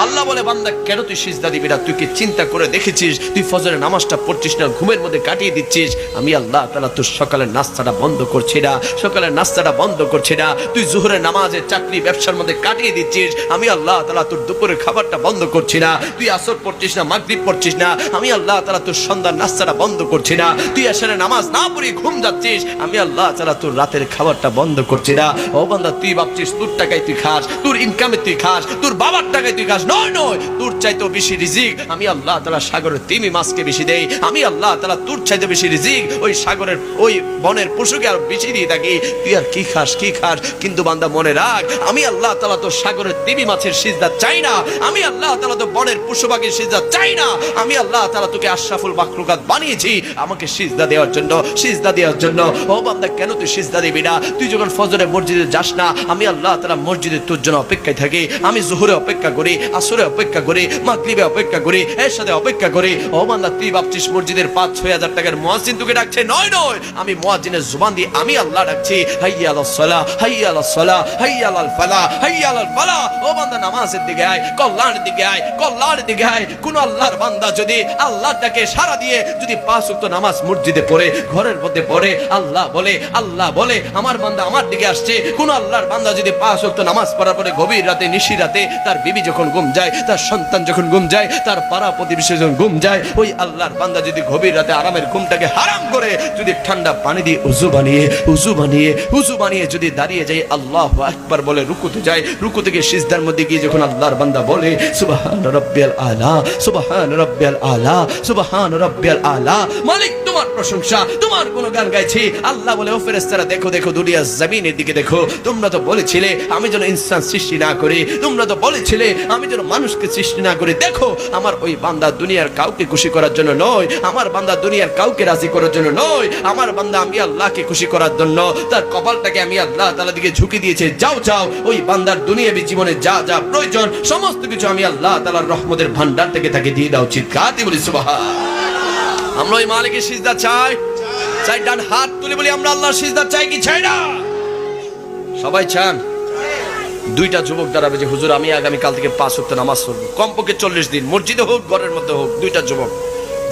আল্লাহ বলে বান্দা কেন তুই সিজদা দিবি না? তুই কি চিন্তা করে দেখেছিস তুই ফজরের নামাজটা পড়ছিস না, ঘুমের মধ্যে কাটিয়ে দিচ্ছিস? আমি আল্লাহ তাআলা তোর সকালের নাস্তাটা বন্ধ করছি না, সকালের নাস্তাটা বন্ধ করছি না। তুই জোহরের নামাজে চাকরি ব্যবসার মধ্যে কাটিয়ে দিচ্ছিস, আমি আল্লাহ তাআলা তোর দুপুরের খাবারটা বন্ধ করছি না। তুই আসর পড়ছিস না, মাগরিব পড়ছিস না, আমি আল্লাহ তাআলা তোর সন্ধ্যার নাস্তাটা বন্ধ করছি না। তুই এশারের নামাজ না পড়ে ঘুম যাচ্ছিস, আমি আল্লাহ তাআলা তোর রাতের খাবারটা বন্ধ করছি না। ও বান্দা তুই ভাবছিস তোর টাকায় তুই খাস, তোর ইনকামে তুই খাস, তোর বাবার টাকায় তুই খাস। নয় নয়, তোর চাইতেও বেশি রিজিক আমি আল্লাহ তাআলা সাগরের তিমি মাছকে বেশি দেই। আমি আল্লাহ তাআলা তোর চাইতে বেশি রিজিক ওই সাগরের ওই বনের পশুকে আর বেশি দিয়ে থাকি। তুই আর কি খাস কি খাস, কিন্তু বান্দা মনে রাখ আমি আল্লাহ তাআলা তো সাগরের তিমি মাছের সিজদা চাই না, আমি আল্লাহ তাআলা তো বনের পশু পাখির সিজদা চাই না। আমি আল্লাহ তাআলা তোকে আশরাফুল মাখলুকাত বানিয়েছি আমাকে সিজদা দেওয়ার জন্য, সিজদা দেওয়ার জন্য। ও বান্দা কেন তুই সিজদা দিবি না? তুই যখন ফজরে মসজিদে যাস না, আমি আল্লাহ তাআলা মসজিদে তোর জন্য অপেক্ষায় থাকি। আমি জোহরে অপেক্ষা করি, আসরে অপেক্ষা করি, মাগরিবে অপেক্ষা করি, এর সাথে অপেক্ষা করি। ও বান্দা তুই ভাবছিস মসজিদের 5-6 হাজার টাকার মুয়াজ্জিন তোকে ডাকছে। নয় নয়, আমি মুয়াজ্জিনের জবান দিয়ে আমি আল্লাহ ডাকছি, হাইয়া আলাস সালাহ, হাইয়া আলাস সালাহ, হাইয়া আলাল ফালাহ, হাইয়া আলাল ফালাহ। ও বান্দা নামাজের দিকে আয়, কল্যাণের দিকে আয়, কল্যাণের দিকে আয়। কোন আল্লাহর বান্দা যদি আল্লাহটাকে সারা দিয়ে যদি 5 ওয়াক্ত নামাজ মসজিদে পড়ে, ঘরের মধ্যে পড়ে, আল্লাহ বলে আমার বান্দা আমার দিকে আসছে। কোন আল্লাহর বান্দা যদি 5 ওয়াক্ত নামাজ পড়ার পরে গভীর রাতে নিশি রাতে তার বিবি যখন ঘুম যায়, তার সন্তান যখন ঘুম যায়, তার পাড়া প্রতিবেশী যখন ঘুম যায়, ওই আল্লাহর বান্দা যদি গভীর রাতে আরামের ঘুমটাকে হারাম করে যদি ঠান্ডা পানি দিয়ে উযু বানিয়ে যদি দাঁড়িয়ে যায় আল্লাহু আকবার বলে রুকুতে যায়, রুকু থেকে সিজদার মধ্যে গিয়ে যখন আল্লাহর বান্দা বলে সুবহান রাব্বিয়াল আলা, সুবহান রাব্বিয়াল আলা, সুবহান রাব্বিয়াল আলা, মালিক তোমার প্রশংসা, তোমার গুণগান গাইছি। আল্লাহ বলে ও ফেরেশতারা দেখো দেখো দুনিয়া জমিনের দিকে দেখো, তোমরা তো বলেছিলে আমি যেন ইনসান সৃষ্টি না করি, তোমরা তো বলেছিলে আমি যেন মানুষকে সৃষ্টি না করি। দেখো আমার ওই বান্দা দুনিয়ার কাউকে খুশি করার জন্য নয়, আমার বান্দা দুনিয়ার কাউকে রাজি করার জন্য নয়, আমার বান্দা আমি আল্লাহকে খুশি করার জন্য তার কপালটাকে আমি আল্লাহ তাআলা দিকে ঝুঁকি দিয়েছে। যাও যাও ওই বান্দার দুনিয়াবী জীবনে যা যা প্রয়োজন সমস্ত কিছু আমি আল্লাহ তাআলার রহমতের ভান্ডার থেকে তাকে দিয়ে দাও। চিৎকার দিয়ে বলি সুবহান। আমরা ওই মালিকের সিজদা চাই, চাই ডান হাত তুলে বলি আমরা আল্লাহর সিজদা চাই কি চাই না? সবাই চান? দুইটা যুবক দাঁড়াবে যে হুজুর আমি আগামী কাল থেকে 5 ওয়াক্ত নামাজ পড়ব, কমপক্ষে 40 দিন, মসজিদে হোক ঘরের মধ্যে হোক। দুইটা যুবক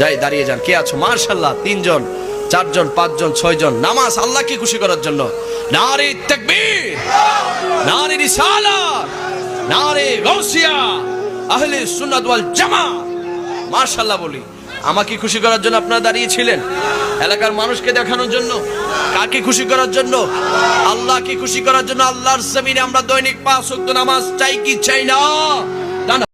যাই দাঁড়িয়ে যান, কে আছো? মাশাআল্লাহ, 3 জন 4 জন 5 জন 6 জন। নামাজ আল্লাহকে খুশি করার জন্য। নারে তাকবীর, নারে রিসালাত, নারে গাউসিয়া, আহলে সুন্নাত ওয়াল জামাত। মাশাআল্লাহ বলি। আমাকে খুশি করার জন্য আপনারা দাঁড়িয়েছিলেন, এলাকার মানুষকে দেখানোর জন্য, কাকে খুশি করার জন্য? আল্লাহকে খুশি করার জন্য। আল্লাহর জমিনে আমরা দৈনিক 5 ওয়াক্ত নামাজ চাই কি চাই না?